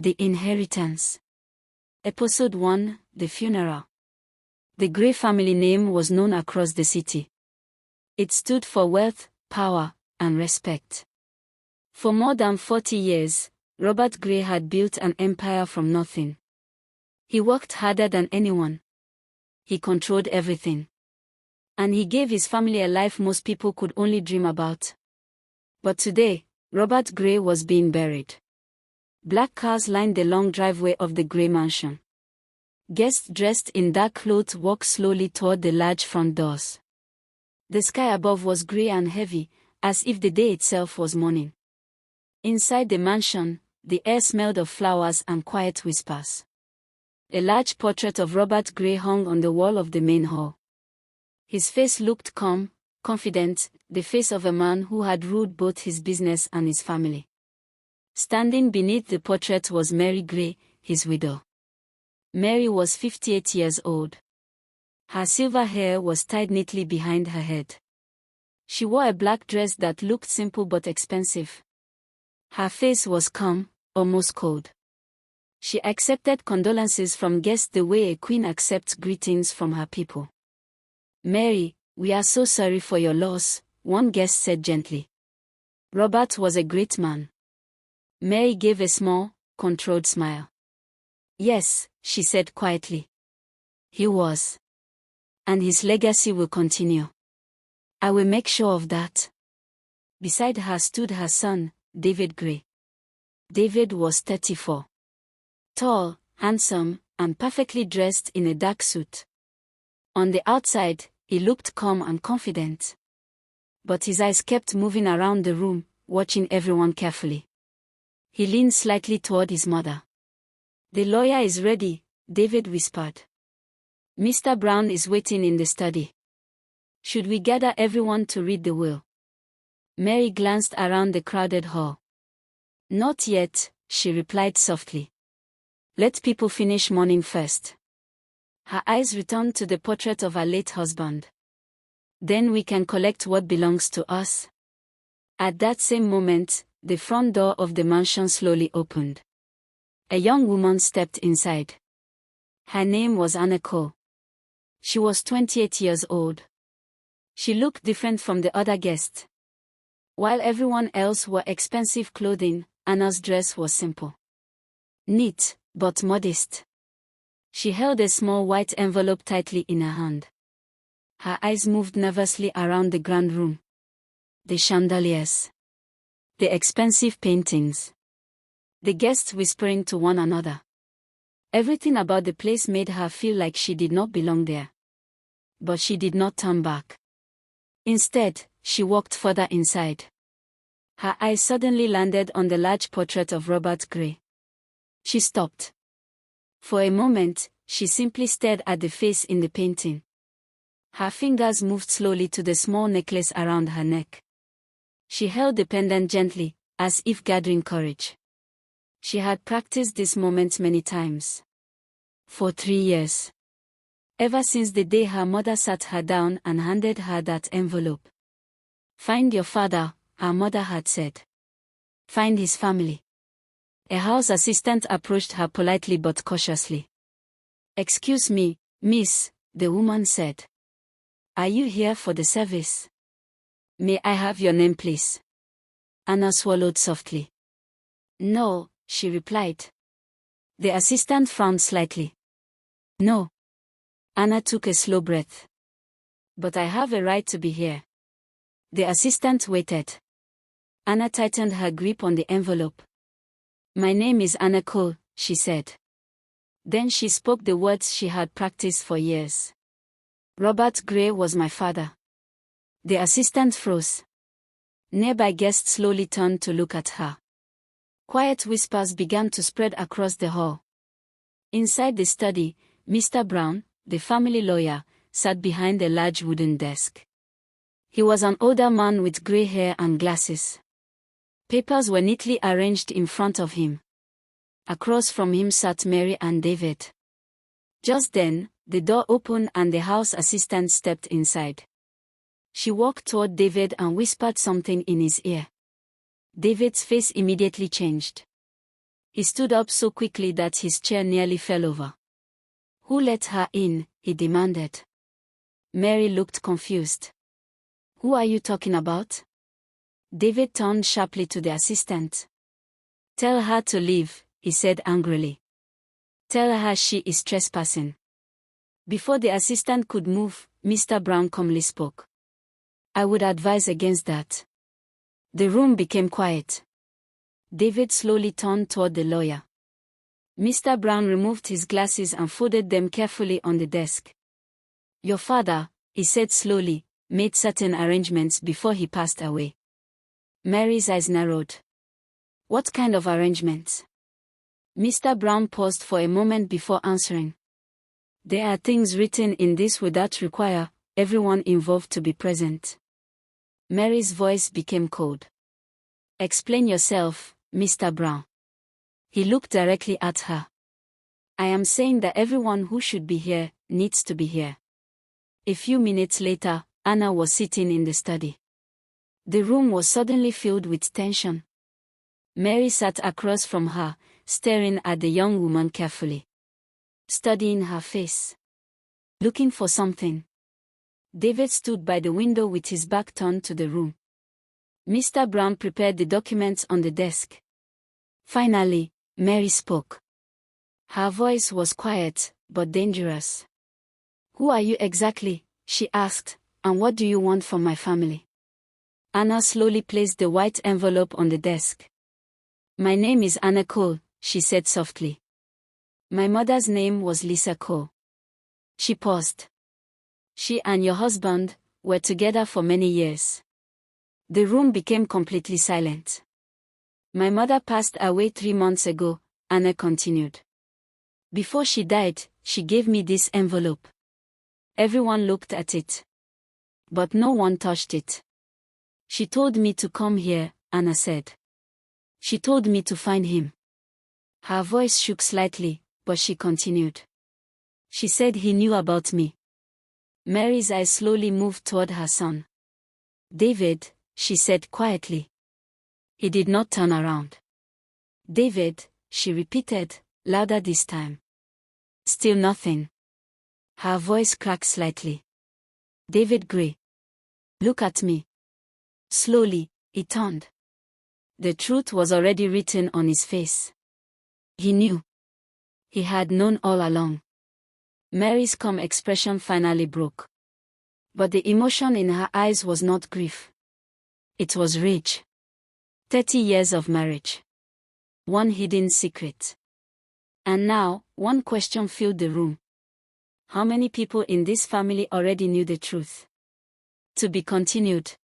The Inheritance. Episode 1, The Funeral. The Gray family name was known across the city. It stood for wealth, power, and respect. For more than 40 years, Robert Gray had built an empire from nothing. He worked harder than anyone. He controlled everything. And he gave his family a life most people could only dream about. But today, Robert Gray was being buried. Black cars lined the long driveway of the Gray mansion. Guests dressed in dark clothes walked slowly toward the large front doors. The sky above was gray and heavy, as if the day itself was mourning. Inside the mansion, the air smelled of flowers and quiet whispers. A large portrait of Robert Gray hung on the wall of the main hall. His face looked calm, confident, the face of a man who had ruled both his business and his family. Standing beneath the portrait was Mary Gray, his widow. Mary was 58 years old. Her silver hair was tied neatly behind her head. She wore a black dress that looked simple but expensive. Her face was calm, almost cold. She accepted condolences from guests the way a queen accepts greetings from her people. "Mary, we are so sorry for your loss," one guest said gently. "Robert was a great man." Mary gave a small, controlled smile. "Yes," she said quietly. "He was. And his legacy will continue. I will make sure of that." Beside her stood her son, David Gray. David was 34. Tall, handsome, and perfectly dressed in a dark suit. On the outside, he looked calm and confident. But his eyes kept moving around the room, watching everyone carefully. He leaned slightly toward his mother. "The lawyer is ready," David whispered. "Mr. Brown is waiting in the study. Should we gather everyone to read the will?" Mary glanced around the crowded hall. "Not yet," she replied softly. "Let people finish mourning first." Her eyes returned to the portrait of her late husband. "Then we can collect what belongs to us." At that same moment, the front door of the mansion slowly opened. A young woman stepped inside. Her name was Anna Cole. She was 28 years old. She looked different from the other guests. While everyone else wore expensive clothing, Anna's dress was simple. Neat, but modest. She held a small white envelope tightly in her hand. Her eyes moved nervously around the grand room. The chandeliers. The expensive paintings. The guests whispering to one another. Everything about the place made her feel like she did not belong there. But she did not turn back. Instead, she walked further inside. Her eyes suddenly landed on the large portrait of Robert Gray. She stopped. For a moment, she simply stared at the face in the painting. Her fingers moved slowly to the small necklace around her neck. She held the pendant gently, as if gathering courage. She had practiced this moment many times. For 3 years. Ever since the day her mother sat her down and handed her that envelope. "Find your father," her mother had said. "Find his family." A house assistant approached her politely but cautiously. "Excuse me, miss," the woman said. "Are you here for the service? May I have your name, please?" Anna swallowed softly. "No," she replied. The assistant frowned slightly. "No." Anna took a slow breath. "But I have a right to be here." The assistant waited. Anna tightened her grip on the envelope. "My name is Anna Cole," she said. Then she spoke the words she had practiced for years. "Robert Gray was my father." The assistant froze. Nearby guests slowly turned to look at her. Quiet whispers began to spread across the hall. Inside the study, Mr. Brown, the family lawyer, sat behind a large wooden desk. He was an older man with gray hair and glasses. Papers were neatly arranged in front of him. Across from him sat Mary and David. Just then, the door opened and the house assistant stepped inside. She walked toward David and whispered something in his ear. David's face immediately changed. He stood up so quickly that his chair nearly fell over. "Who let her in?" he demanded. Mary looked confused. "Who are you talking about?" David turned sharply to the assistant. "Tell her to leave," he said angrily. "Tell her she is trespassing." Before the assistant could move, Mr. Brown calmly spoke. "I would advise against that." The room became quiet. David slowly turned toward the lawyer. Mr. Brown removed his glasses and folded them carefully on the desk. "Your father," he said slowly, "made certain arrangements before he passed away." Mary's eyes narrowed. "What kind of arrangements?" Mr. Brown paused for a moment before answering. "There are things written in this will that require everyone involved to be present." Mary's voice became cold. "Explain yourself, Mr. Brown." He looked directly at her. "I am saying that everyone who should be here needs to be here." A few minutes later, Anna was sitting in the study. The room was suddenly filled with tension. Mary sat across from her, staring at the young woman carefully, studying her face, looking for something. David stood by the window with his back turned to the room. Mr. Brown prepared the documents on the desk. Finally, Mary spoke. Her voice was quiet, but dangerous. "Who are you exactly?" she asked, "and what do you want from my family?" Anna slowly placed the white envelope on the desk. "My name is Anna Cole," she said softly. "My mother's name was Lisa Cole." She paused. "She and your husband were together for many years." The room became completely silent. "My mother passed away 3 months ago," Anna continued. "Before she died, she gave me this envelope." Everyone looked at it, but no one touched it. "She told me to come here," Anna said. "She told me to find him." Her voice shook slightly, but she continued. "She said he knew about me." Mary's eyes slowly moved toward her son. "David," she said quietly. He did not turn around. "David," she repeated, louder this time. Still nothing. Her voice cracked slightly. "David Gray. Look at me." Slowly, he turned. The truth was already written on his face. He knew. He had known all along. Mary's calm expression finally broke. But the emotion in her eyes was not grief. It was rage. 30 years of marriage. One hidden secret. And now, one question filled the room. How many people in this family already knew the truth? To be continued.